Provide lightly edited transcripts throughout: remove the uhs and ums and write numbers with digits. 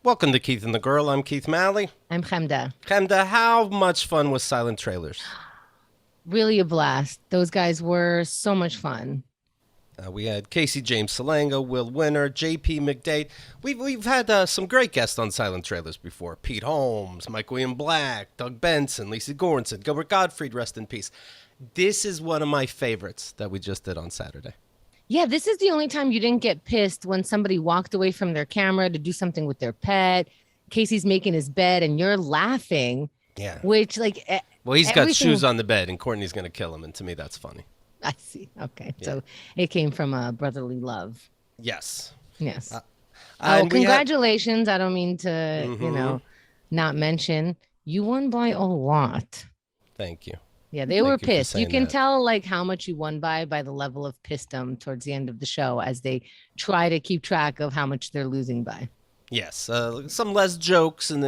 Welcome to Keith and the Girl. I'm Keith Malley. I'm Chemda. Chemda, how much fun was Silent Trailers? Really a blast. Those guys were so much fun. We had Casey James Salango, Will Winner, J.P. McDade. We've had some great guests on Silent Trailers before. Pete Holmes, Mike William Black, Doug Benson, Lisa Goranson, Gilbert Gottfried, rest in peace. This is one of my favorites that we just did on Saturday. Yeah, this is the only time you didn't get pissed when somebody walked away from their camera to do something with their pet. Casey's making his bed and you're laughing. Yeah. Which, well, he's got shoes on the bed and Courtney's going to kill him. And to me, that's funny. I see. Okay. Yeah. So it came from a brotherly love. Yes. Yes. Congratulations. I don't mean to, Mm-hmm. not mention. You won by a lot. Thank you. Yeah, they were pissed. You can that. tell how much you won by the level of pissdom towards the end of the show as they try to keep track of how much they're losing by. Yes, some less jokes and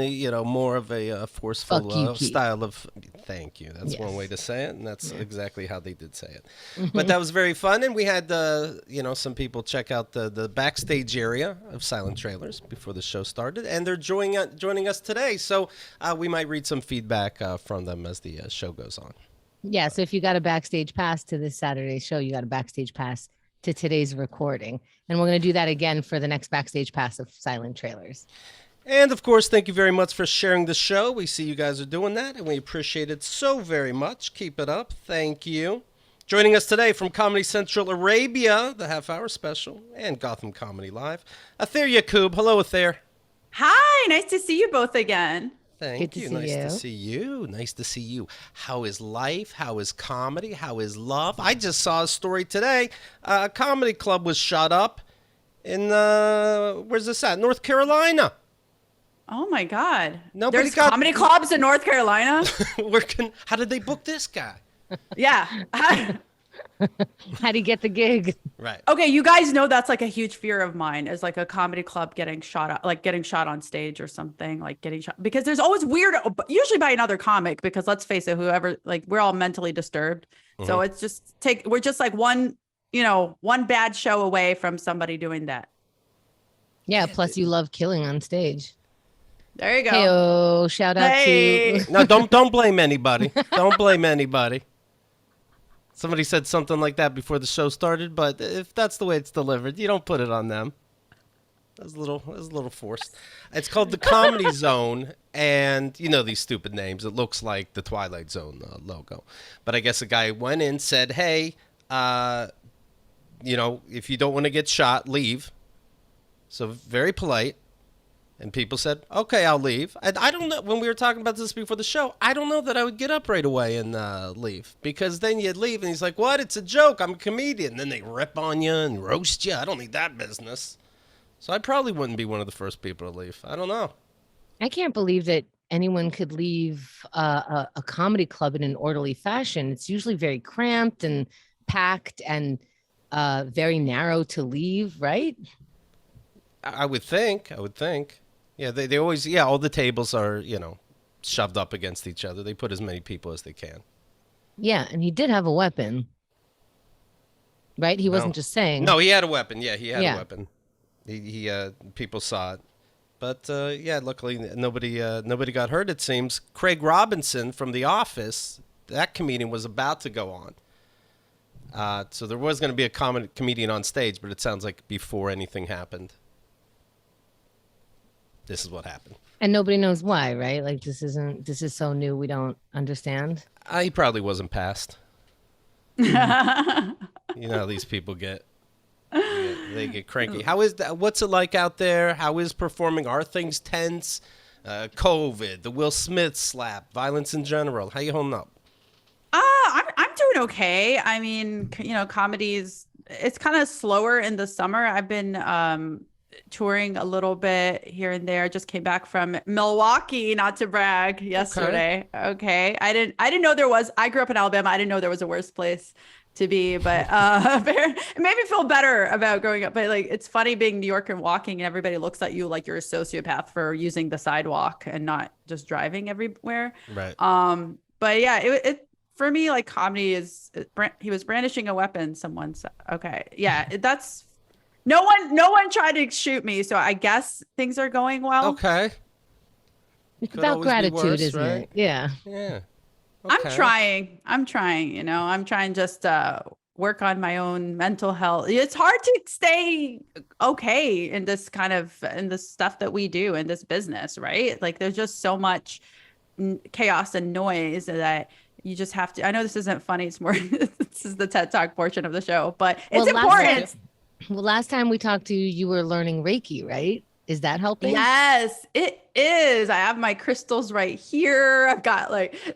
more of a forceful style of. Thank you. That's one way to say it, and that's exactly how they did say it. But that was very fun, and we had some people check out the backstage area of Silent Trailers before the show started, and they're joining us today. So we might read some feedback from them as the show goes on. Yeah. So if you got a backstage pass to this Saturday show, you got a backstage pass to today's recording. And we're going to do that again for the next backstage pass of Silent Trailers. And of course, thank you very much for sharing the show. We see you guys are doing that and we appreciate it so very much. Keep it up. Thank you. Joining us today from Comedy Central Arabia, the half-hour special, and Gotham Comedy Live, Atheer Yacoub. Hello, Atheer. Hi, nice to see you both again. Thank you. Nice to see you. Nice to see you. How is life? How is comedy? How is love? I just saw a story today. A comedy club was shot up in, where's this at? North Carolina. Oh, my God. There's comedy clubs in North Carolina? How did they book this guy? Yeah. How'd he get the gig? Right. Okay, you guys know that's a huge fear of mine is a comedy club getting shot up, getting shot on stage or something, getting shot. Because there's always weird, usually by another comic, because let's face it, whoever, we're all mentally disturbed. Mm-hmm. So it's just we're just one bad show away from somebody doing that. Yeah, plus you love killing on stage. There you go. Hey-oh, shout out to... No, don't blame anybody. Don't blame anybody. Somebody said something like that before the show started, but if that's the way it's delivered, you don't put it on them. That was a little forced. It's called the Comedy Zone, and these stupid names. It looks like the Twilight Zone logo. But I guess a guy went in, said, hey, if you don't want to get shot, leave. So very polite. And people said, okay, I'll leave. And I don't know, when we were talking about this before the show, I don't know that I would get up right away and leave. Because then you'd leave and he's like, what? It's a joke. I'm a comedian. And then they rip on you and roast you. I don't need that business. So I probably wouldn't be one of the first people to leave. I don't know. I can't believe that anyone could leave a comedy club in an orderly fashion. It's usually very cramped and packed and very narrow to leave, right? I would think. Yeah, they always, all the tables are, shoved up against each other. They put as many people as they can. Yeah, and he did have a weapon. Right? He wasn't just saying. No, he had a weapon. Yeah, he had a weapon. He people saw it. But, luckily nobody got hurt, it seems. Craig Robinson from The Office, that comedian was about to go on. So there was going to be a comedian on stage, but it sounds like before anything happened. This is what happened. And nobody knows why, right? This is so new, we don't understand. He probably wasn't passed. You know how these people get. They get cranky. How is that? What's it like out there? How is performing? Are things tense? COVID, the Will Smith slap, violence in general. How you holding up? I'm doing okay. I mean, comedies, it's kind of slower in the summer. I've been touring a little bit here and there. Just came back from Milwaukee, not to brag, yesterday. Okay. I didn't know I grew up in Alabama. I didn't know there was a worse place to be, but it made me feel better about growing up. But it's funny being New Yorker and walking and everybody looks at you like you're a sociopath for using the sidewalk and not just driving everywhere. Right. But yeah, it for me, comedy is, he was brandishing a weapon. Someone said, okay. Yeah, No one tried to shoot me, so I guess things are going well. Okay. It's Could about always be gratitude, worse, isn't right? it? Yeah. Yeah. I'm Okay. trying. I'm trying just work on my own mental health. It's hard to stay okay in this in this stuff that we do in this business, right? Like there's just so much chaos and noise that you just have to. I know this isn't funny. It's more, this is the TED Talk portion of the show, but it's important. Last time we talked to you, you were learning Reiki, right? Is that helping? Yes, it is. I have my crystals right here. I've got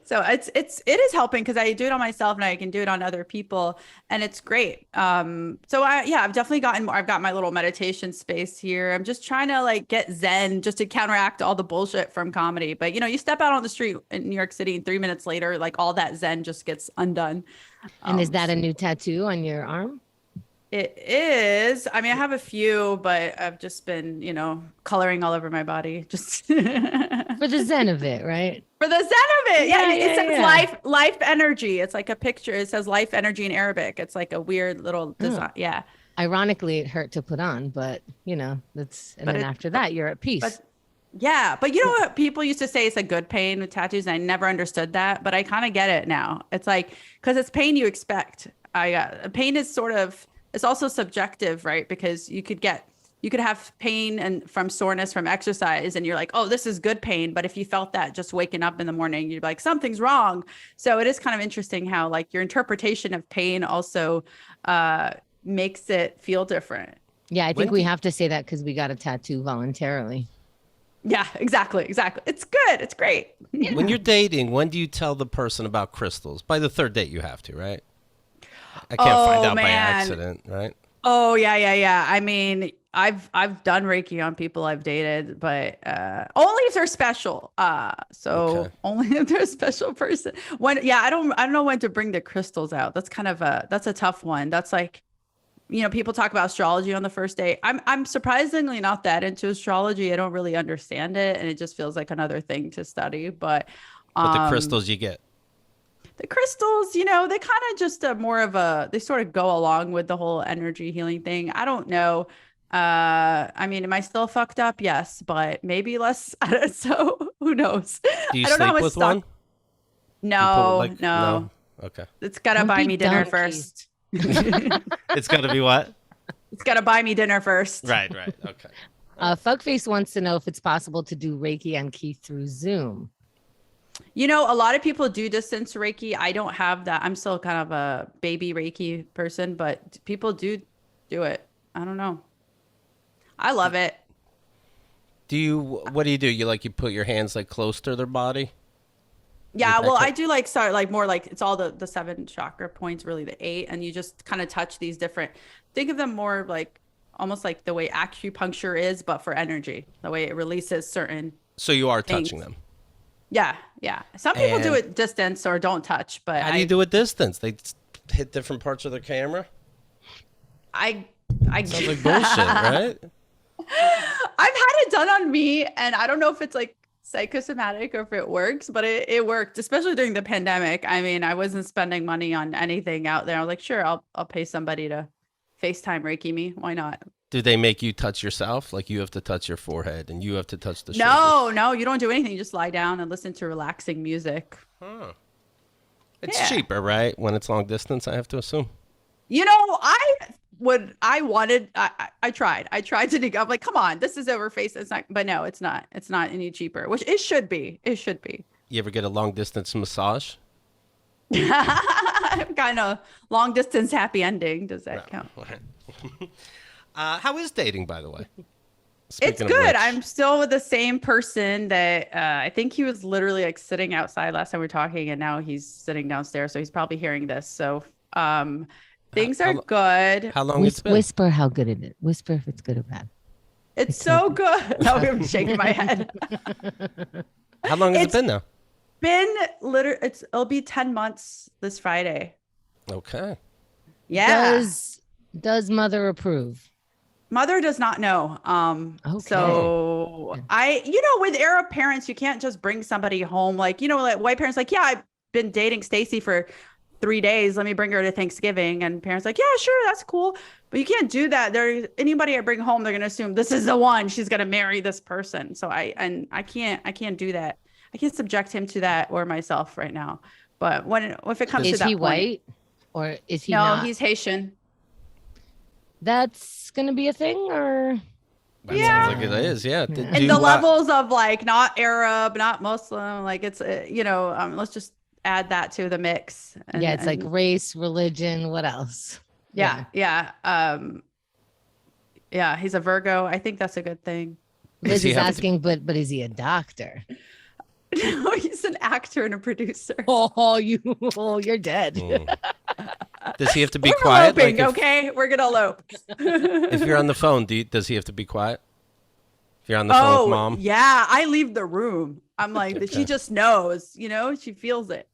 so it is helping because I do it on myself and I can do it on other people, and it's great. So I've definitely gotten more. I've got my little meditation space here. I'm just trying to get Zen just to counteract all the bullshit from comedy. But you step out on the street in New York City and 3 minutes later, all that Zen just gets undone. And is that a new tattoo on your arm? It is. I mean, I have a few, but I've just been, coloring all over my body, just for the zen of it, right? For the zen of it. Yeah, it says life energy. It's like a picture. It says life energy in Arabic. It's like a weird little design. Yeah. Ironically, it hurt to put on, but after that, you're at peace. But you know what people used to say, it's a good pain with tattoos, and I never understood that, but I kind of get it now. It's because it's pain you expect. Pain is it's also subjective, right? Because you could have pain and from soreness from exercise, and you're like, oh, this is good pain. But if you felt that just waking up in the morning, you'd be like, something's wrong. So it is kind of interesting how your interpretation of pain also makes it feel different. Yeah, I think we have to say that because we got a tattoo voluntarily. Yeah, exactly. It's good. It's great. Yeah. When you're dating, when do you tell the person about crystals? By the third date, you have to, right? I can't find out by accident, right? Oh, yeah. I mean, I've done Reiki on people I've dated, but only if they're special. Only if they're a special person. I don't know when to bring the crystals out. That's that's a tough one. That's people talk about astrology on the first date. I'm surprisingly not that into astrology. I don't really understand it, and it just feels like another thing to study. But the crystals you get. The crystals, they kind of just they sort of go along with the whole energy healing thing. I don't know. I mean, am I still fucked up? Yes, but maybe less. So who knows? Do you sleep with one? No. Okay. It's got to buy me dinner first. It's got to be what? It's got to buy me dinner first. Right. Okay. Fuckface wants to know if it's possible to do Reiki on Keith through Zoom. A lot of people do distance Reiki. I don't have that. I'm still kind of a baby Reiki person, but people do it. I don't know. I love it. What do you do? You put your hands close to their body? Yeah, well, I do more it's all the 7 chakra points, really the 8, and you just kind of touch these different. Think of them more almost like the way acupuncture is, but for energy. The way it releases certain. So you are things. touching them. Yeah. Some people do it distance or don't touch, but how do you do it distance? They hit different parts of their camera. I sounds like bullshit, right? I've had it done on me, and I don't know if it's psychosomatic or if it works, but it worked, especially during the pandemic. I mean, I wasn't spending money on anything out there. I was like, sure, I'll pay somebody to FaceTime Reiki me. Why not? Do they make you touch yourself? You have to touch your forehead and you have to touch the shoulders? No, you don't do anything. You just lie down and listen to relaxing music. Huh. It's cheaper, right? When it's long distance, I have to assume. I tried to I'm like, come on, this is over face. It's not, but no, it's not any cheaper, which it should be. You ever get a long distance massage? Kind of long distance happy ending. Does that count? How is dating, by the way? It's good. I'm still with the same person that I think he was literally sitting outside last time we were talking, and now he's sitting downstairs. So he's probably hearing this. So things are good. How long it's been? Whisper how good it is. Whisper if it's good or bad. It's so good. No, I'm shaking my head. How long has it been now? It'll be 10 months this Friday. Okay. Yeah. Does mother approve? Mother does not know. Okay. So with Arab parents, you can't just bring somebody home. White parents, yeah, I've been dating Stacy for 3 days. Let me bring her to Thanksgiving. And parents like, yeah, sure, that's cool. But you can't do that. Anybody I bring home, they're gonna assume this is the one. She's gonna marry this person. So I can't do that. I can't subject him to that or myself right now. But if it comes to that Is he point, white or is he no, not? he's Haitian. That's gonna be a thing, or That Yeah. sounds like it is. Yeah. And the levels of like not Arab, not Muslim, like it's let's just add that to the mix. yeah, it's like race, religion. What else? yeah. He's a Virgo. I think that's a good thing. Liz he is have to- asking, but is he a doctor? No, he's an actor and a producer. You're dead. Does he have to be We're quiet? eloping, Like okay? We're gonna elope. if you're on the phone, does he have to be quiet? If you're on the phone with mom? Yeah, I leave the room. I'm like, she just knows, she feels it.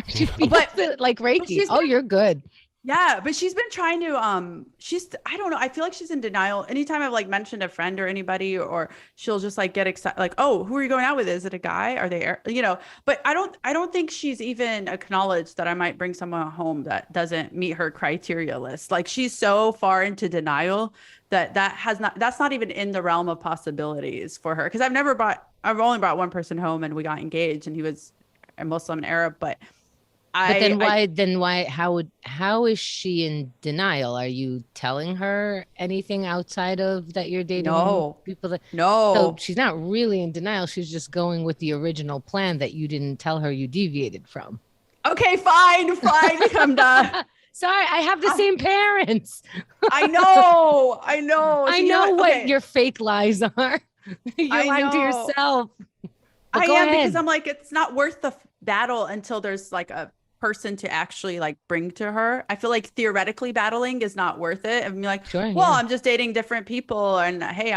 She feels it like Reiki. Oh, you're good. Yeah, but she's been trying to I don't know, I feel like she's in denial. Anytime I've like mentioned a friend or anybody, or she'll just like get excited, like, oh, who are you going out with? Is it a guy? Are they, but I don't think she's even acknowledged that I might bring someone home that doesn't meet her criteria list. Like she's so far into denial that's not even in the realm of possibilities for her. Cause I've only brought one person home and we got engaged and he was a Muslim and Arab, but how is she in denial? Are you telling her anything outside of that you're dating people no. So she's not really in denial. She's just going with the original plan that you didn't tell her you deviated from. Okay, fine, Chemda. Sorry, I have the same parents. I know. I know what your fake lies are. You're lying to yourself. I am, because I'm like, it's not worth the battle until there's like a person to actually like bring to her. I feel like theoretically battling is not worth it. I'm like, sure, I'm just dating different people, and hey,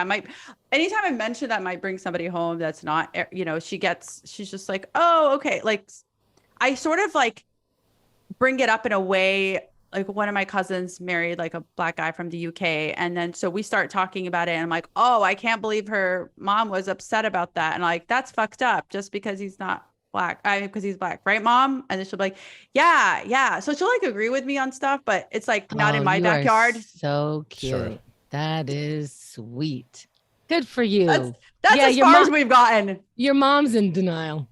anytime I mention that I might bring somebody home that's not, she's just like, oh, okay. Like I sort of like bring it up in a way, like one of my cousins married like a black guy from the UK. And then, so we start talking about it and I'm like, oh, I can't believe her mom was upset about that. And like, that's fucked up just because he's not black. Because he's black, right, mom? And then she'll be like, yeah. So she'll like agree with me on stuff, but it's like not in my backyard. So cute. Sure. That is sweet. Good for you. That's as far as we've gotten. Your mom's in denial.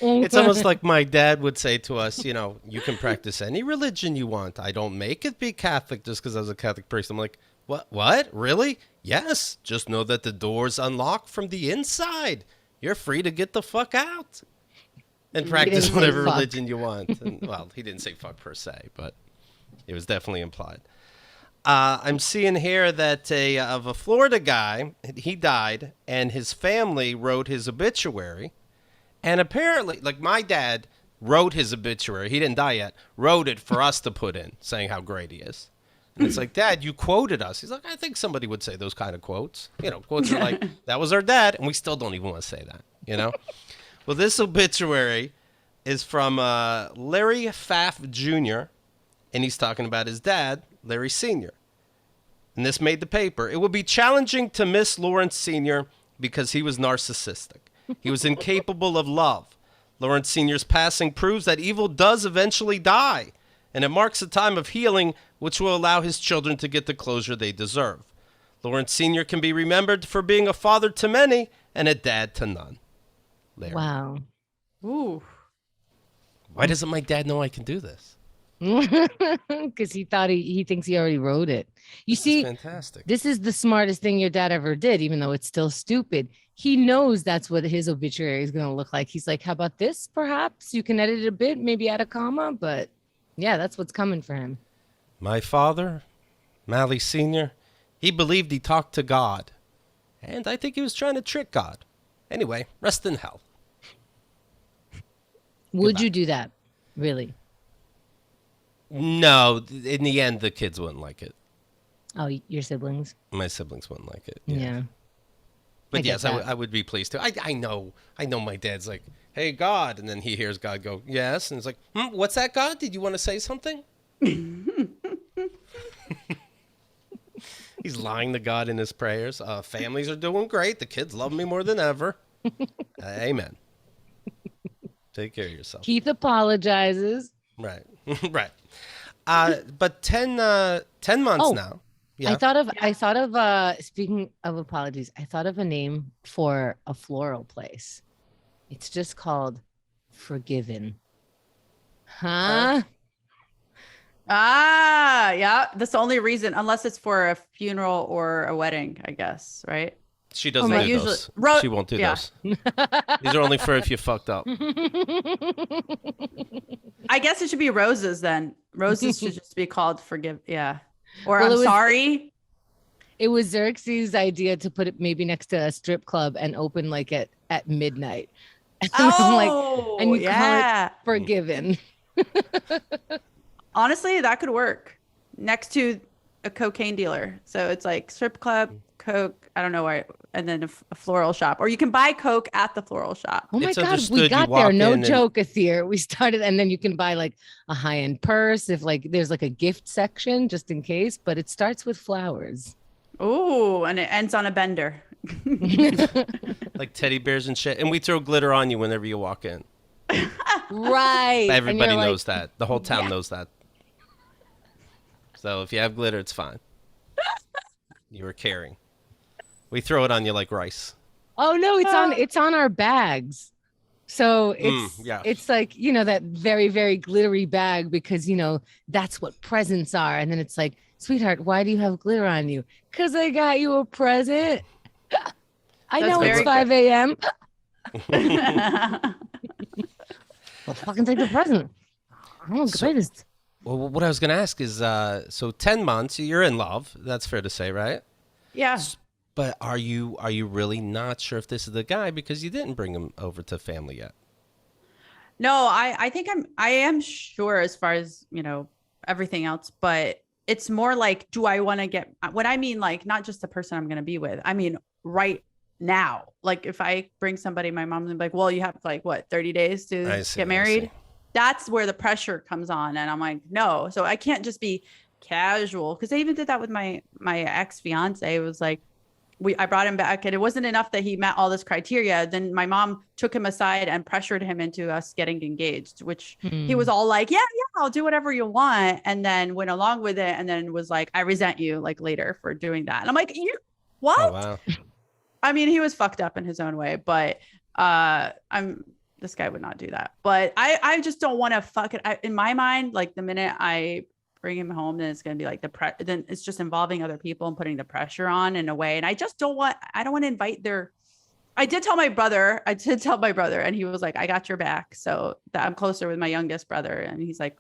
It's almost like my dad would say to us, you can practice any religion you want. I don't make it be Catholic just because I was a Catholic priest. I'm like, what? Really? Yes. Just know that the door's unlocked from the inside. You're free to get the fuck out and practice whatever religion you want. And, well, he didn't say fuck per se, but it was definitely implied. I'm seeing here that of a Florida guy, he died, and his family wrote his obituary. And apparently, like my dad wrote his obituary. He didn't die yet. Wrote it for us to put in, saying how great he is. And it's like, Dad, you quoted us. He's like, I think somebody would say those kind of quotes. Quotes are like, that was our dad. And we still don't even want to say that, Well, this obituary is from Larry Pfaff Jr., and he's talking about his dad, Larry Sr. And this made the paper. It would be challenging to miss Lawrence Sr. because he was narcissistic. He was incapable of love. Lawrence Sr.'s passing proves that evil does eventually die, and it marks a time of healing which will allow his children to get the closure they deserve. Lawrence Sr. can be remembered for being a father to many and a dad to none. Larry. Wow. Ooh. Why doesn't my dad know I can do this? Because he thought he thinks he already wrote it. You see, fantastic. This is the smartest thing your dad ever did, even though it's still stupid. He knows that's what his obituary is going to look like. He's like, how about this? Perhaps you can edit it a bit, maybe add a comma, but yeah, that's what's coming for him. My father, Mally Sr., he believed he talked to God, and I think he was trying to trick God. Anyway, rest in hell. Would you do that? Really? No, in the end, the kids wouldn't like it. Oh, your siblings? My siblings wouldn't like it. Yeah. But yes, I would be pleased to. I know my dad's like, hey, God. And then he hears God go, yes. And it's like, what's that, God? Did you want to say something? He's lying to God in his prayers. Families are doing great. The kids love me more than ever. Amen. Take care of yourself. Keith apologizes. Right. Right. But 10 months Oh, now. Yeah. I thought of speaking of apologies, I thought of a name for a floral place. It's just called Forgiven. Huh? Yeah. That's the only reason, unless it's for a funeral or a wedding, I guess, right? She doesn't do those. She won't do those. These are only for if you fucked up. I guess it should be roses then. Roses should just be called Forgive. Yeah. Or Well, I'm sorry. It was Xerxes' idea to put it maybe next to a strip club and open like at midnight. And Oh, and you yeah. call it Forgiven. Honestly, that could work next to a cocaine dealer. So it's like strip club, coke, I don't know why, and then a floral shop. Or you can buy coke at the floral shop. Oh my It's God, understood we you got walk there. No in and- joke, Atheer. We started, and then you can buy like a high-end purse if like there's like a gift section just in case, but it starts with flowers. Ooh, and it ends on a bender. Like teddy bears and shit. And we throw glitter on you whenever you walk in. Right. Everybody knows that. The whole town knows that. So if you have glitter, it's fine. You were caring. We throw it on you like rice. Oh no, it's on our bags. So yeah. it's like, that very, very glittery bag because, that's what presents are. And then it's like, sweetheart, why do you have glitter on you? Because I got you a present. I That's know it's very 5 a.m. Well, fucking take the present. I'm the greatest. Well, what I was going to ask is, so 10 months, you're in love. That's fair to say, right? Yeah. But are you really not sure if this is the guy because you didn't bring him over to family yet? No, I think I am sure as far as, everything else, but it's more like, do I want to get, what I mean, like, not just the person I'm going to be with. I mean, right now, like if I bring somebody, my mom's gonna be like, well, you have like what, 30 days to get married. That's where the pressure comes on. And I'm like, no, so I can't just be casual. Cause I even did that with my ex-fiance. It was like, I brought him back and it wasn't enough that he met all this criteria. Then my mom took him aside and pressured him into us getting engaged, which he was all like, yeah, I'll do whatever you want. And then went along with it. And then was like, I resent you like later for doing that. And I'm like, you what? Oh, wow. I mean, he was fucked up in his own way, but this guy would not do that. But I just don't want to fuck it. In my mind, like the minute I bring him home, then it's going to be like then it's just involving other people and putting the pressure on in a way. And I don't want to invite I did tell my brother, and he was like, I got your back. So that I'm closer with my youngest brother. And he's like,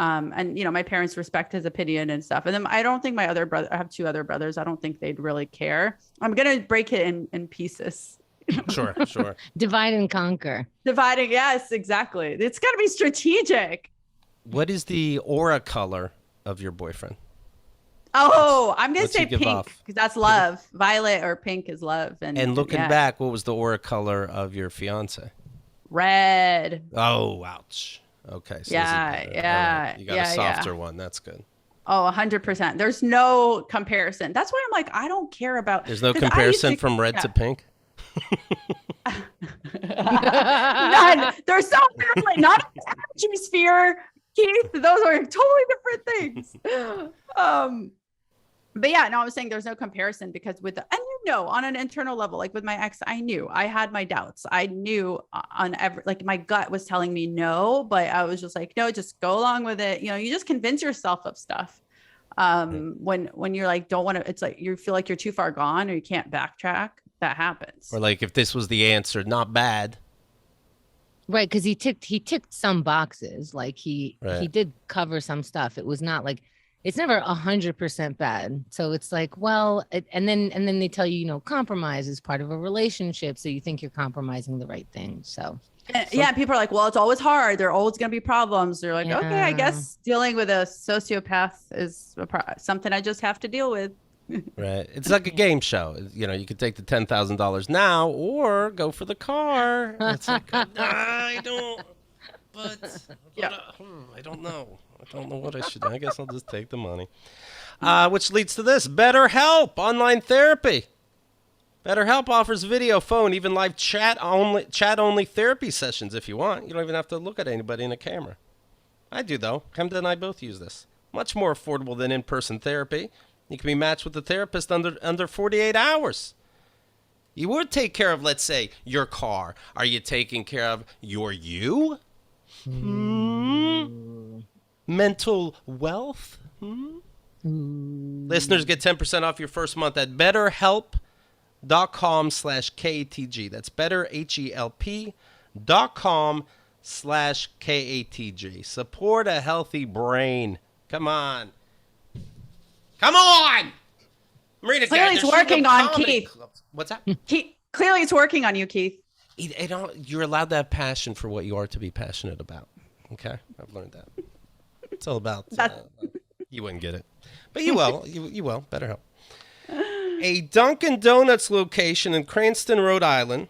and my parents respect his opinion and stuff. And then I don't think my other brother, I have two other brothers. I don't think they'd really care. I'm going to break it in pieces. Sure. Divide and conquer. Dividing. Yes, exactly. It's got to be strategic. What is the aura color of your boyfriend? Oh, I'm going to What's say he give pink off? because that's love. Violet or pink is love. And looking back, what was the aura color of your fiance? Red. Oh, ouch. Okay. So Yeah. right. You got a softer one. That's good. Oh, 100%. There's no comparison. That's why I'm like, I don't care about. There's no comparison from red to pink? None. They're so different. Not an energy sphere, Keith. Those are totally different things. But yeah, no, I was saying there's no comparison because on an internal level, like with my ex, I knew I had my doubts. I knew like my gut was telling me no, but I was just like, no, just go along with it. You just convince yourself of stuff. When you're like, don't want to, it's like, you feel like you're too far gone or you can't backtrack. That happens. Or like if this was the answer, not bad. Right, because he ticked some boxes. Like he did cover some stuff. It was not like it's never 100% bad. So it's like, well, and then they tell you, compromise is part of a relationship. So you think you're compromising the right thing. So yeah, people are like, well, it's always hard. There are always going to be problems. They're like, okay, I guess dealing with a sociopath is something I just have to deal with. Right. It's like a game show. You could take the $10,000 now or go for the car. It's like, I don't, but I don't know. I don't know what I should do. I guess I'll just take the money. Which leads to this. BetterHelp, online therapy. BetterHelp offers video, phone, even live chat-only therapy sessions if you want. You don't even have to look at anybody in a camera. I do, though. Chemda and I both use this. Much more affordable than in-person therapy. You can be matched with a therapist under 48 hours. You would take care of, let's say, your car. Are you taking care of your you? Mental wealth? Listeners get 10% off your first month at betterhelp.com/KATG. That's betterhelp.com/KATG. Support a healthy brain. Come on. Come on! Marina, Clearly it's working on Keith. What's that? Clearly it's working on you, Keith. You're allowed to have passion for what you are to be passionate about. Okay? I've learned that. It's all about... you wouldn't get it. But you will. You will. Better help. A Dunkin Donuts location in Cranston, Rhode Island,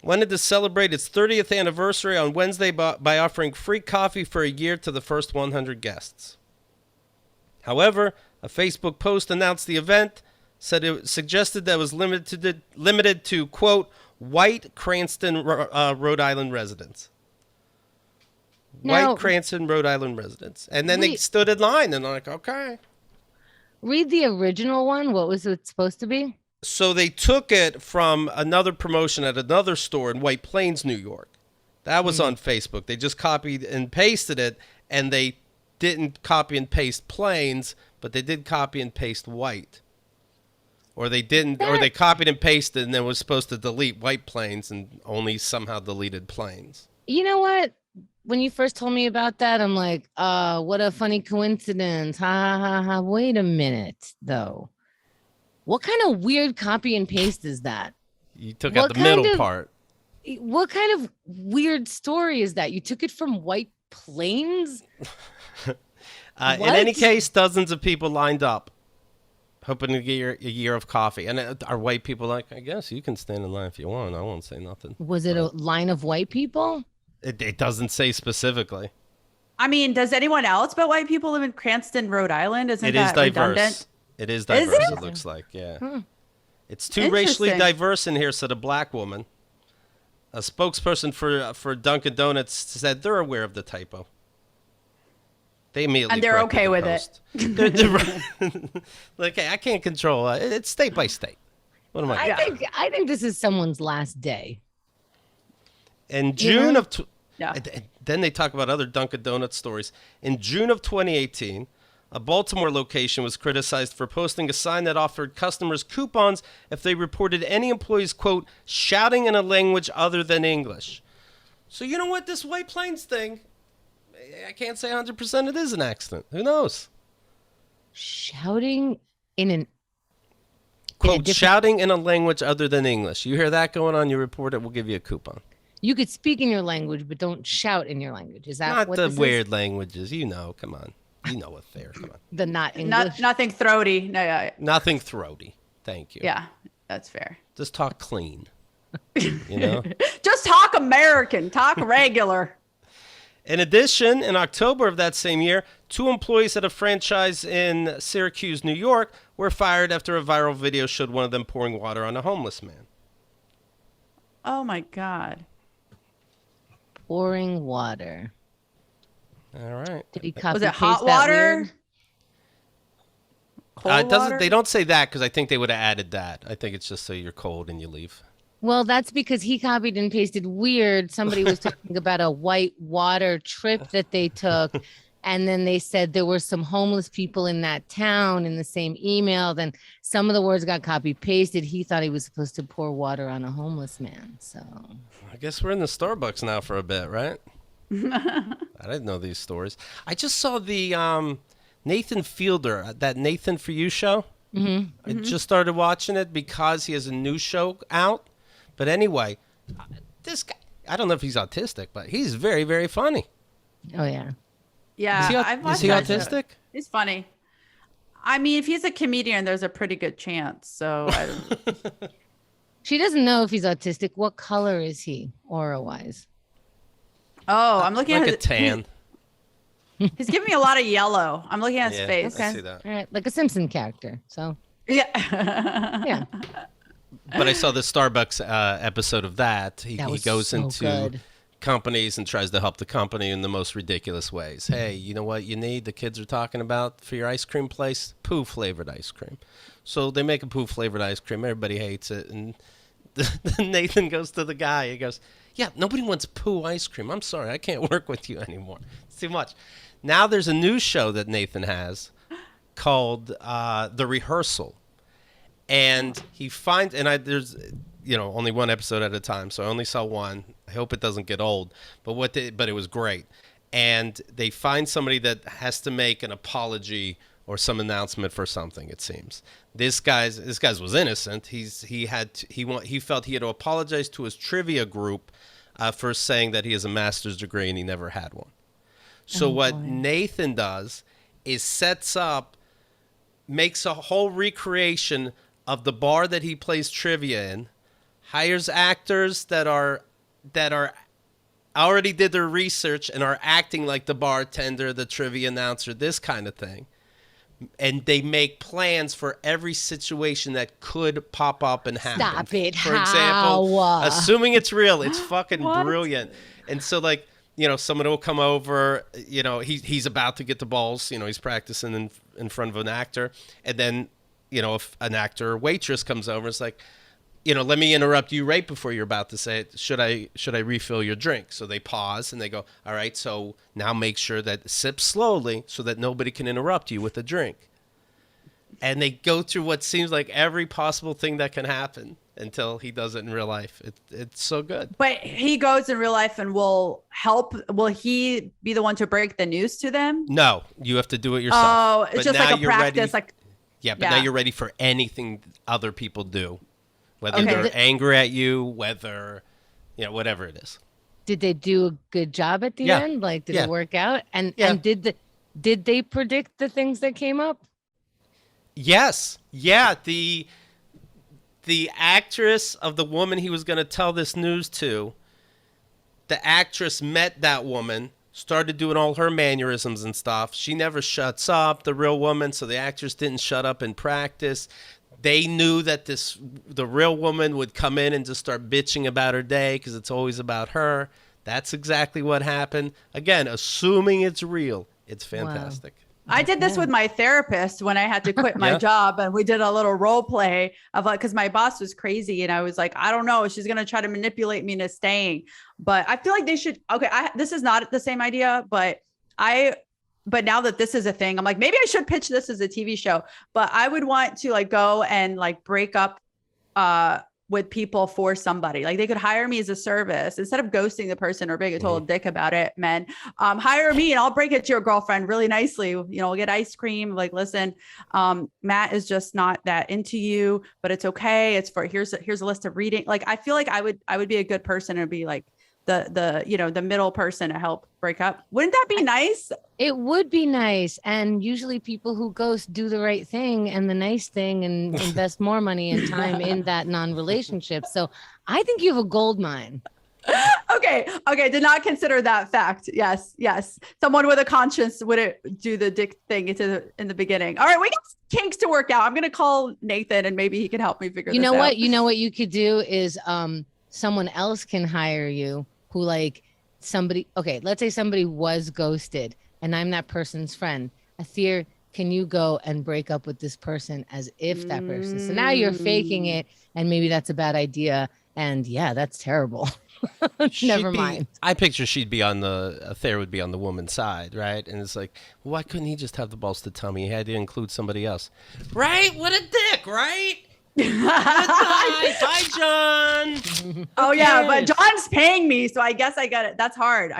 wanted to celebrate its 30th anniversary on Wednesday by offering free coffee for a year to the first 100 guests. However, a Facebook post announced the event, suggested that it was limited to, quote, white Cranston, Rhode Island residents. White Cranston, Rhode Island residents. And then they stood in line and they're like, okay. Read the original one. What was it supposed to be? So they took it from another promotion at another store in White Plains, New York. That was on Facebook. They just copied and pasted it, and they didn't copy and paste Plains, but they did copy and paste White. Or they didn't, or they copied and pasted and then was supposed to delete White Plains and only somehow deleted Plains. You know what? When you first told me about that, I'm like, what a funny coincidence. Ha ha ha ha. Wait a minute, though. What kind of weird copy and paste is that? You took out the middle part. What kind of weird story is that? You took it from White Plains? In any case, dozens of people lined up, hoping to get a year of coffee. And are white people like, I guess you can stand in line if you want. I won't say nothing. Was it a line of white people? It doesn't say specifically. I mean, does anyone else but white people live in Cranston, Rhode Island? Isn't that redundant? It is diverse, it looks like, yeah. It's too racially diverse in here, said a black woman. A spokesperson for Dunkin Donuts said they're aware of the typo. They immediately and they're okay with it. Like, hey, I can't control it. It's state by state. What am I? I think this is someone's last day. In June of... Then they talk about other Dunkin Donuts stories. In June of 2018, a Baltimore location was criticized for posting a sign that offered customers coupons if they reported any employees, quote, shouting in a language other than English. So you know what? This White Plains thing, I can't say 100% it is an accident. Who knows? Shouting in an... Quote, shouting in a language other than English. You hear that going on, you report it, we'll give you a coupon. You could speak in your language, but don't shout in your language. Is that not what the this weird is? Languages? You know, come on. You know what they're. Come on. The not English. Nothing throaty. No, yeah. Nothing throaty. Thank you. Yeah, that's fair. Just talk clean. You know? Just talk American. Talk regular. In addition, in October of that same year, 2 employees at a franchise in Syracuse, New York, were fired after a viral video showed one of them pouring water on a homeless man. Oh, my God. Pouring water. All right. Did he copy Was it paste hot that water? weird? Cold water? They don't say that because I think they would have added that. I think it's just so you're cold and you leave. Well, that's because he copied and pasted weird. Somebody was talking about a white water trip that they took. And then they said there were some homeless people in that town in the same email. Then some of the words got copy pasted. He thought he was supposed to pour water on a homeless man. So I guess we're in the Starbucks now for a bit, right? I didn't know these stories. I just saw the Nathan Fielder, that Nathan For You show. I just started watching it because he has a new show out. But anyway, this guy, I don't know if he's autistic, but he's very, very funny. Oh, yeah. Yeah. Is he autistic? He's funny. I mean, if he's a comedian, there's a pretty good chance. So I don't... She doesn't know if he's autistic. What color is he, aura-wise? Oh, I'm looking like at a tan. He's giving me a lot of yellow. I'm looking at his face. I see that. All right, like a Simpson character. So Yeah. yeah. But I saw the Starbucks episode of that. He That was goes so into good. companies and tries to help the company in the most ridiculous ways. Hey, you know what you need? The kids are talking about for your ice cream place? Poo flavored ice cream. So they make a poo flavored ice cream. Everybody hates it. And Nathan goes to the guy. He goes, yeah, nobody wants poo ice cream. I'm sorry. I can't work with you anymore. It's too much. Now there's a new show that Nathan has called The Rehearsal. And he finds, there's, only one episode at a time, so I only saw one. I hope it doesn't get old, but it was great. And they find somebody that has to make an apology or some announcement for something. It seems this guy's was innocent. He felt he had to apologize to his trivia group for saying that he has a master's degree and he never had one. So what Nathan does is makes a whole recreation of the bar that he plays trivia in, hires actors that already did their research and are acting like the bartender, the trivia announcer, this kind of thing. And they make plans for every situation that could pop up and happen. Stop it. For example, assuming it's real, it's fucking What? brilliant. And so someone will come over, he's about to get the balls, he's practicing in front of an actor. And then, if an actor or waitress comes over, it's like, let me interrupt you right before you're about to say it. Should I refill your drink? So they pause and they go, all right, so now make sure that sip slowly so that nobody can interrupt you with a drink. And they go through what seems like every possible thing that can happen until he does it in real life. It's so good. But he goes in real life and will help. Will he be the one to break the news to them? No, you have to do it yourself. Oh, it's But just now like a you're practice. Now you're ready for anything other people do. Whether Okay. they're angry at you, whether, whatever it is. Did they do a good job at the Yeah. end? Like, did Yeah. it work out? And Yeah. and did they predict the things that came up? Yes. Yeah. The actress of the woman he was going to tell this news to, the actress met that woman, started doing all her mannerisms and stuff. She never shuts up, the real woman, so the actress didn't shut up in practice. They knew that the real woman would come in and just start bitching about her day because it's always about her. That's exactly what happened. Again, assuming it's real. It's fantastic. I did this with my therapist when I had to quit my job, and we did a little role play of because my boss was crazy, and I was like, I don't know, she's gonna try to manipulate me into staying. But I feel like they should. Okay, this is not the same idea, but now that this is a thing, I'm like, maybe I should pitch this as a TV show. But I would want to go and break up with people for somebody. Like, they could hire me as a service instead of ghosting the person or being a total dick about it. Men, hire me and I'll break it to your girlfriend really nicely. We'll get ice cream. Like, listen, Matt is just not that into you, but it's okay. It's here's a list of reading. Like, I feel like I would be a good person and be like the middle person to help break up. Wouldn't that be nice? It would be nice. And usually people who ghost do the right thing and the nice thing and invest more money and time in that non-relationship. So I think you have a gold mine. Okay. Did not consider that fact. Yes. Someone with a conscience wouldn't do the dick thing in the beginning. All right, we got kinks to work out. I'm gonna call Nathan and maybe he can help me figure this out. You know what you could do is someone else can hire you who let's say somebody was ghosted and I'm that person's friend. Atheer, can you go and break up with this person as if that person? So now you're faking it, and maybe that's a bad idea. And yeah, that's terrible. Never mind. I picture Atheer would be on the woman's side, right? And it's like, why couldn't he just have the balls to tell me he had to include somebody else? Right? What a dick, right? Bye, John. Oh yeah, but John's paying me, so I guess I got it. That's hard.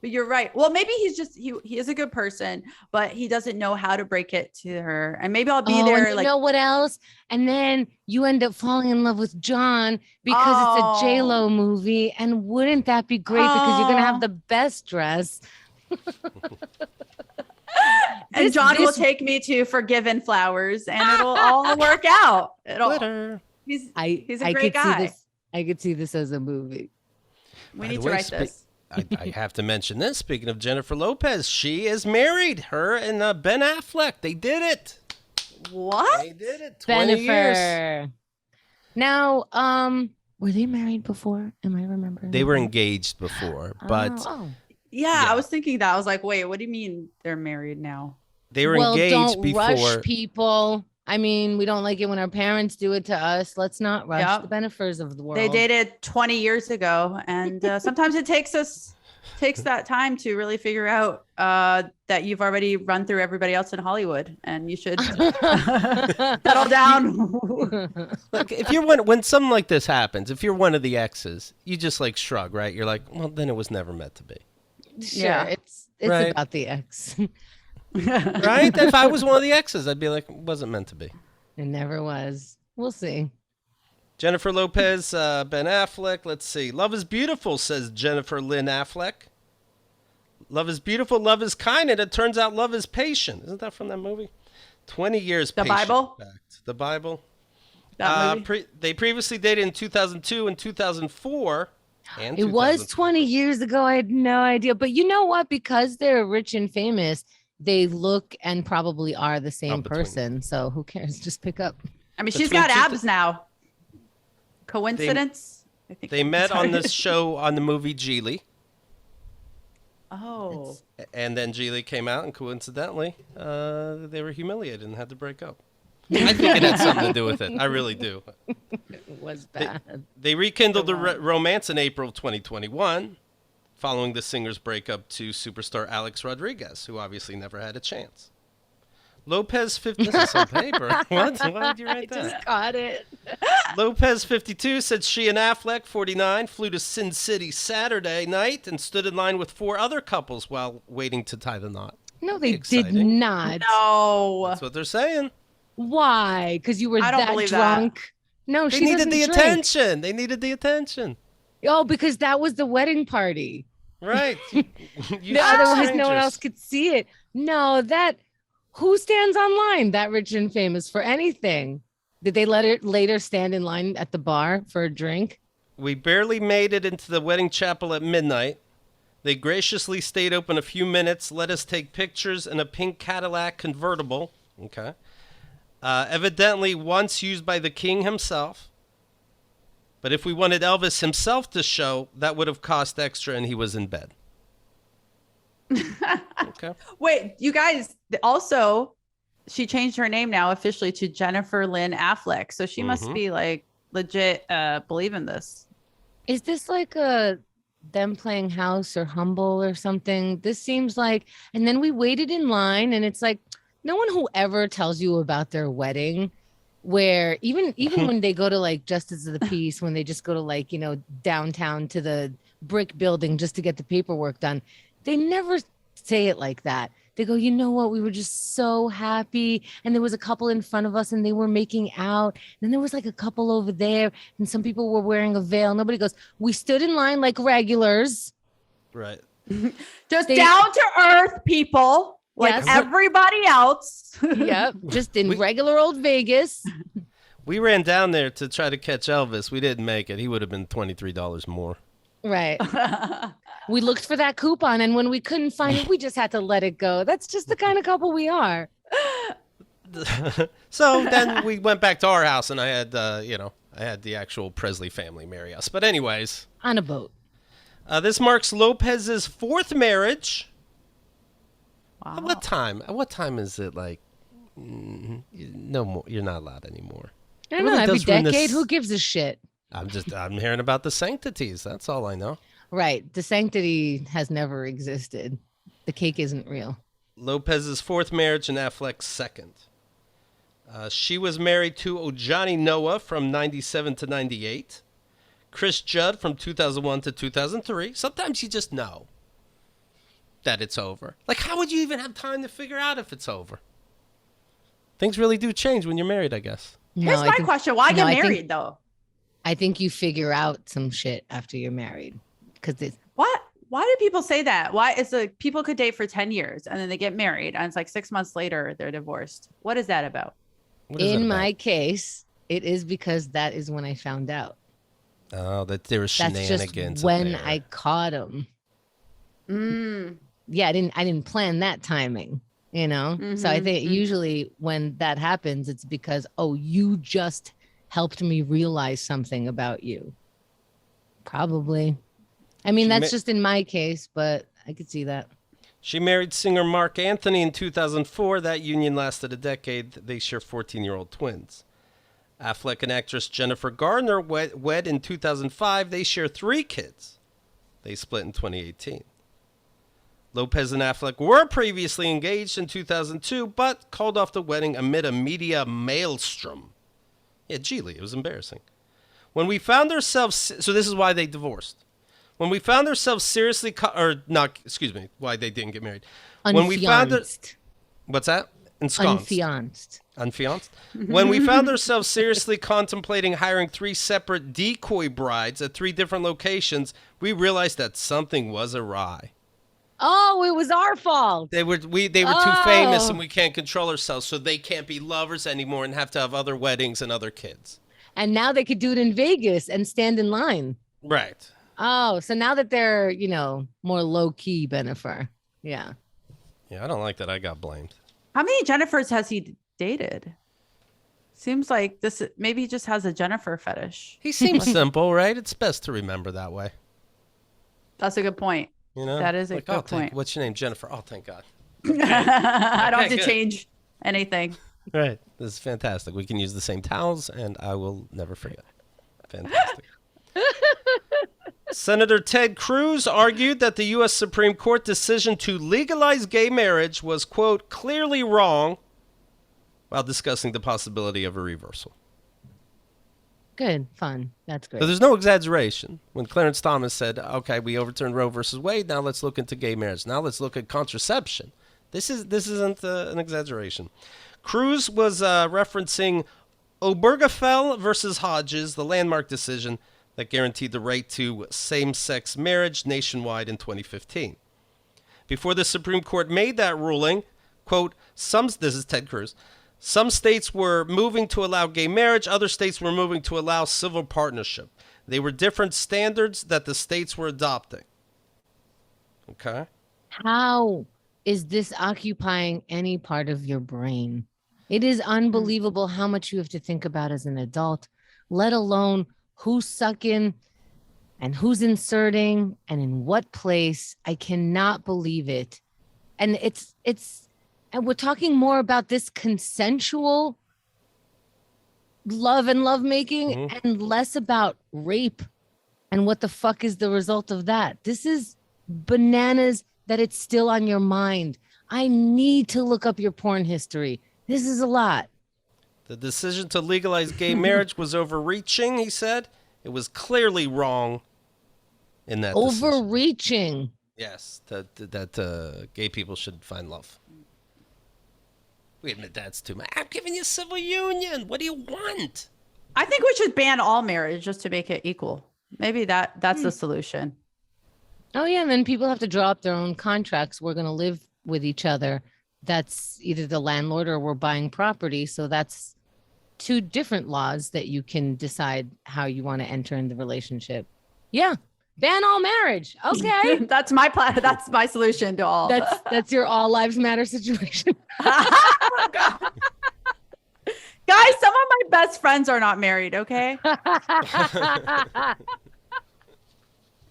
But you're right. Well, maybe he's just he is a good person, but he doesn't know how to break it to her. And maybe I'll be there. And you know what else? And then you end up falling in love with John because it's a J-Lo movie. And wouldn't that be great? Because you're gonna have the best dress. And John will take me to for Givin flowers, and it'll all work out. He's a great guy. I could see this as a movie. We need to write this. I have to mention this. Speaking of Jennifer Lopez, she is married. Her and Ben Affleck, they did it. What? They did it. 20 years. Now, were they married before? Am I remembering? They that were right? engaged before, but Oh. Yeah, Yeah. I was thinking that. I was like, wait, what do you mean they're married now? they were Well, engaged don't before. rush people. I mean, we don't like it when our parents do it to us. Let's not rush Yep. the benefits of the world. They dated 20 years ago, and sometimes it takes that time to really figure out that you've already run through everybody else in Hollywood, and you should settle down. Look, if you're when something like this happens, if you're one of the exes, you just like shrug, right? You're like, well, then it was never meant to be, Sure, Yeah. it's Right. about the ex. right? If I was one of the exes, I'd be like, it wasn't meant to be. It never was. We'll see. Jennifer Lopez, Ben Affleck. Let's see. Love is beautiful, says Jennifer Lynn Affleck. Love is beautiful. Love is kind, and it turns out love is patient. Isn't that from that movie? 20 years. The patient Bible? fact. The Bible. That movie? They previously dated in 2002 and 2004. And It was 2003. 20 years ago. I had no idea. But you know what? Because they're rich and famous, they look and probably are the same between person. So who cares? Just pick up. I mean, she's Between got two- abs now. Coincidence? I think. They met on this show on the movie Geely. Oh. And then Geely came out, and coincidentally, they were humiliated and had to break up. I think it had something to do with it. I really do. It was bad. They rekindled the romance in April of 2021, following the singer's breakup to superstar Alex Rodriguez, who obviously never had a chance. Lopez 50. This is some paper. What? Why did you write that? Just caught it. Lopez 52 said she and Affleck 49 flew to Sin City Saturday night and stood in line with 4 other couples while waiting to tie the knot. No, they did Exciting. not. No. That's what they're saying. Why? Because you were I don't that believe that. drunk. No, They she needed doesn't the drink. attention. They needed the attention. Oh, because that was the wedding party. Right. You Otherwise, no one strangers. else could see it. No, that who stands online that rich and famous for anything? Did they let it later stand in line at the bar for a drink? We barely made it into the wedding chapel at midnight. They graciously stayed open a few minutes, let us take pictures in a pink Cadillac convertible. Okay. Evidently once used by the king himself. But if we wanted Elvis himself to show, that would have cost extra, and he was in bed. Okay. Wait, you guys, also, she changed her name now officially to Jennifer Lynn Affleck. So she must be like legit believe in this. Is this like them playing house or humble or something? This seems like, and then we waited in line, and it's like no one who ever tells you about their wedding, where even when they go to like Justice of the Peace, when they just go to like, you know, downtown to the brick building just to get the paperwork done, they never say it like that. They go, you know what? We were just so happy. And there was a couple in front of us and they were making out. And then there was like a couple over there and some people were wearing a veil. Nobody goes, we stood in line like regulars. Right. Just They- down to earth people like Yes. everybody else. Yep. Just in regular old Vegas. We ran down there to try to catch Elvis. We didn't make it. He would have been $23 more. Right. We looked for that coupon. And when we couldn't find it, we just had to let it go. That's just the kind of couple we are. So then we went back to our house, and I had, I had the actual Presley family marry us. But anyways, On a boat. this marks Lopez's 4th marriage. Wow. At what time? At what time is it like? No more. You're not allowed anymore. I It don't know. really Every does ruin decade, this- who gives a shit? I'm hearing about the sanctities. That's all I know. Right. The sanctity has never existed. The cake isn't real. Lopez's 4th marriage and Affleck's 2nd. She was married to Ojani Noah from 97 to 98. Chris Judd from 2001 to 2003. Sometimes you just know that it's over. Like, how would you even have time to figure out if it's over? Things really do change when you're married, I guess. Here's I my think- question. Why no, get I think- married though? I think you figure out some shit after you're married. Because it's What? Why do people say that? Why is like people could date for 10 years and then they get married and it's like 6 months later they're divorced? What is that about? What is that in about? my case, it is because that is when I found out. Oh, that there was That's shenanigans. just when there. I caught him. Mm. Yeah, I didn't plan that timing, you know? So I Mhm, think mhm. usually when that happens, it's because, oh, you just helped me realize something about you. Probably. I mean, She that's just in my case, but I could see that. She married singer Mark Anthony in 2004. That union lasted a decade. They share 14-year-old twins. Affleck and actress Jennifer Garner wed in 2005. They share 3 kids. They split in 2018. Lopez and Affleck were previously engaged in 2002, but called off the wedding amid a media maelstrom. Yeah, Geely, it was embarrassing. When we found ourselves, so this is why they divorced. When we found ourselves seriously, why they didn't get married. When we found it, what's that? Unfianced. Unfianced? When we found ourselves seriously contemplating hiring 3 separate decoy brides at 3 different locations, we realized that something was awry. Oh, it was our fault. They were too famous and we can't control ourselves, so they can't be lovers anymore and have to have other weddings and other kids. And now they could do it in Vegas and stand in line. Right. Oh, so now that they're, more low-key, Bennifer. Yeah. Yeah, I don't like that I got blamed. How many Jennifers has he dated? Seems like this. Maybe he just has a Jennifer fetish. He seems simple, right? It's best to remember that way. That's a good point. That is a good point. What's your name? Jennifer. Oh, thank God. I don't have to change anything. Right. This is fantastic. We can use the same towels, and I will never forget. Fantastic. Senator Ted Cruz argued that the U.S. Supreme Court decision to legalize gay marriage was, quote, clearly wrong, while discussing the possibility of a reversal. Good. Fun. That's great. So there's no exaggeration. When Clarence Thomas said, okay, we overturned Roe versus Wade, now let's look into gay marriage. Now let's look at contraception. This isn't an exaggeration. Cruz was referencing Obergefell versus Hodges, the landmark decision that guaranteed the right to same-sex marriage nationwide in 2015. Before the Supreme Court made that ruling, quote, this is Ted Cruz, some states were moving to allow gay marriage, other states were moving to allow civil partnership. They were different standards that the states were adopting. Okay? How is this occupying any part of your brain? It is unbelievable how much you have to think about as an adult, let alone who's sucking and who's inserting and in what place. I cannot believe it. And and we're talking more about this consensual love and lovemaking and less about rape and what the fuck is the result of that. This is bananas that it's still on your mind. I need to look up your porn history. This is a lot. The decision to legalize gay marriage was overreaching, he said. It was clearly wrong in that overreaching. Decision. Yes, that gay people should find love. Wait a minute, that's too much. I'm giving you civil union. What do you want? I think we should ban all marriage just to make it equal. Maybe that's the solution. Oh, yeah. And then people have to draw up their own contracts. We're going to live with each other. That's either the landlord or we're buying property. So that's 2 different laws that you can decide how you want to enter in the relationship. Yeah. Ban all marriage. Okay. That's my plan. That's my solution to all. That's your all lives matter situation. Oh, God. Guys, some of my best friends are not married. Okay.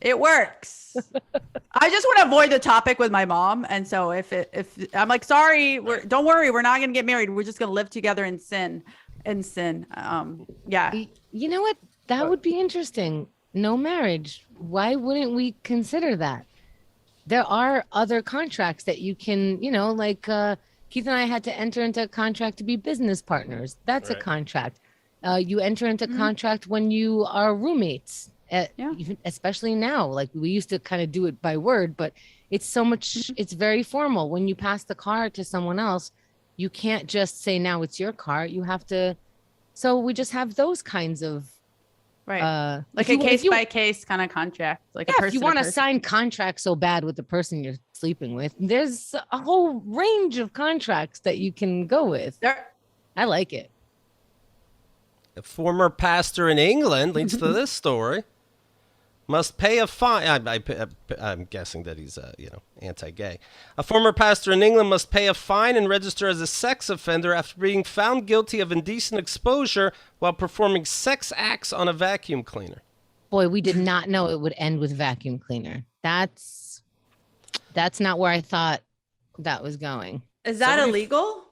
It works. I just want to avoid the topic with my mom. And so if I'm like, sorry, don't worry, we're not going to get married. We're just going to live together in sin. Yeah. You know what? That would be interesting. No marriage. Why wouldn't we consider that? There are other contracts that you can, like Keith and I had to enter into a contract to be business partners. That's right. A contract. You enter into contract when you are roommates. Even, especially now, like we used to kind of do it by word, but it's so much, it's very formal. When you pass the car to someone else, you can't just say, now it's your car. You have to, so we just have those kinds of, right. Like a case by case kind of contract. Like a person if you want to sign contracts so bad with the person you're sleeping with, there's a whole range of contracts that you can go with. I like it. A former pastor in England leads to this story. must pay a fine. I'm guessing that he's, anti-gay. A former pastor in England must pay a fine and register as a sex offender after being found guilty of indecent exposure while performing sex acts on a vacuum cleaner. Boy, we did not know it would end with vacuum cleaner. That's not where I thought that was going. Is that illegal?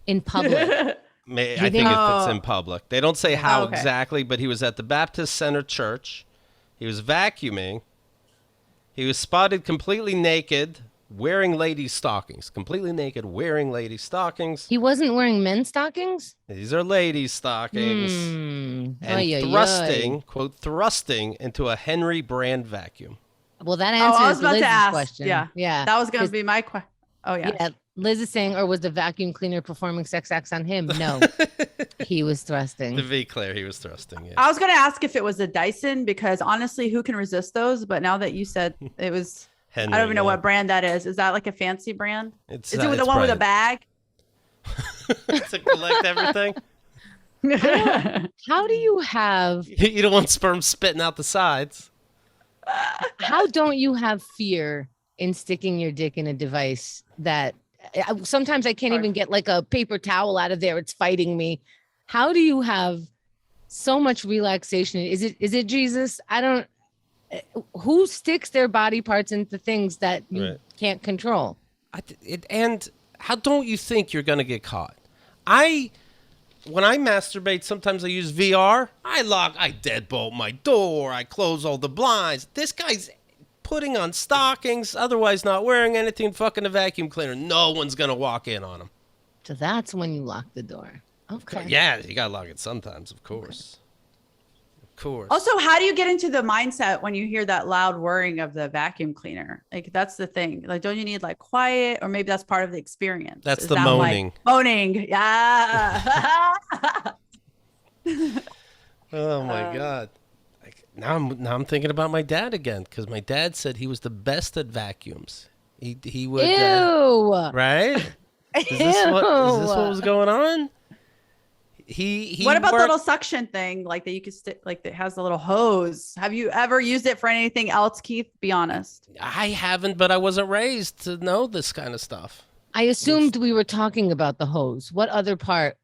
In public. I think if it's in public. They don't say how exactly, but he was at the Baptist Center Church. He was vacuuming. He was spotted completely naked, wearing ladies' stockings. Completely naked, wearing ladies' stockings. He wasn't wearing men's stockings? These are ladies' stockings. And thrusting, quote, thrusting into a Henry brand vacuum. Well, that answers Liz's question. Yeah. That was going to be my question. Oh, yeah. Yeah. Liz is saying, or was the vacuum cleaner performing sex acts on him? No, he was thrusting. To be clear, he was thrusting. Yeah. I was going to ask if it was a Dyson because honestly, who can resist those? But now that you said it was, Henry, I don't even know what brand that is. Is that like a fancy brand? Is it the one with a bag? To collect everything? How do you have... You don't want sperm spitting out the sides. How don't you have fear in sticking your dick in a device that... Sometimes I can't even get like a paper towel out of there. It's fighting me. How do you have so much relaxation? Is it Jesus? I don't. Who sticks their body parts into things that you can't control? And how don't you think you're gonna get caught? When I masturbate, sometimes I use VR. I deadbolt my door. I close all the blinds. This guy's putting on stockings, otherwise not wearing anything, fucking a vacuum cleaner. No one's going to walk in on him. So that's when you lock the door. Okay. Yeah, you got to lock it sometimes, of course. Okay. Of course. Also, how do you get into the mindset when you hear that loud whirring of the vacuum cleaner? Like, that's the thing. Like, don't you need like quiet, or maybe that's part of the experience? That's the moaning. Like, moaning. Yeah. Oh, my God. Now I'm thinking about my dad again, because my dad said he was the best at vacuums. He would. Ew. Right? Is this what was going on? He What about the little suction thing, like that you could stick, like that has a little hose? Have you ever used it for anything else, Keith? Be honest. I haven't, but I wasn't raised to know this kind of stuff. I assumed we were talking about the hose. What other part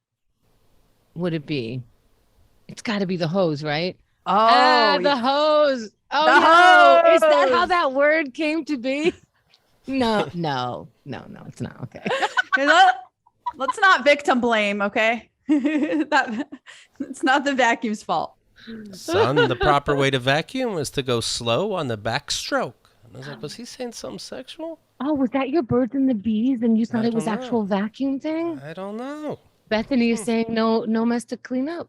would it be? It's got to be the hose, right? Oh, the hose. Oh, the hose. Is that how hose. that word came to be? No, it's not. Okay. Let's not victim blame, okay? It's not the vacuum's fault. Son, the proper way to vacuum is to go slow on the backstroke. And I was like, was he saying something sexual? Oh, was that your birds and the bees and you thought it was actual vacuum thing? I don't know. Bethany is saying no mess to clean up.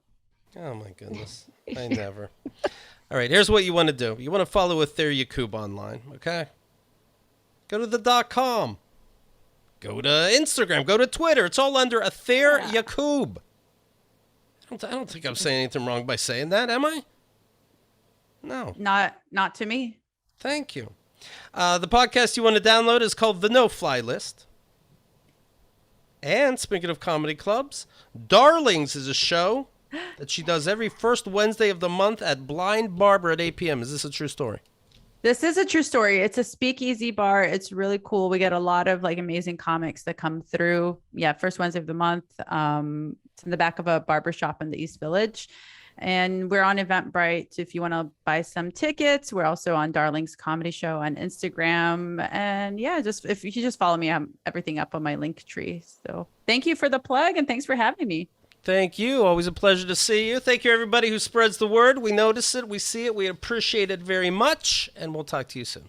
Oh, my goodness. I never. All right, here's what you want to do. You want to follow Atheer Yacoub online, okay? Go to the .com. Go to Instagram. Go to Twitter. It's all under Atheer Yacoub. I don't think I'm saying anything wrong by saying that, am I? No. Not to me. Thank you. The podcast you want to download is called The No Fly List. And speaking of comedy clubs, Darlings is a show that she does every first Wednesday of the month at Blind Barber at 8 p.m. Is this a true story? This is a true story. It's a speakeasy bar. It's really cool. We get a lot of like amazing comics that come through. Yeah, first Wednesday of the month. It's in the back of a barber shop in the East Village. And we're on Eventbrite if you want to buy some tickets. We're also on Darling's Comedy Show on Instagram. And yeah, if you just follow me, I have everything up on my link tree. So thank you for the plug and thanks for having me. Thank you. Always a pleasure to see you. Thank you, everybody who spreads the word. We notice it. We see it. We appreciate it very much. And we'll talk to you soon.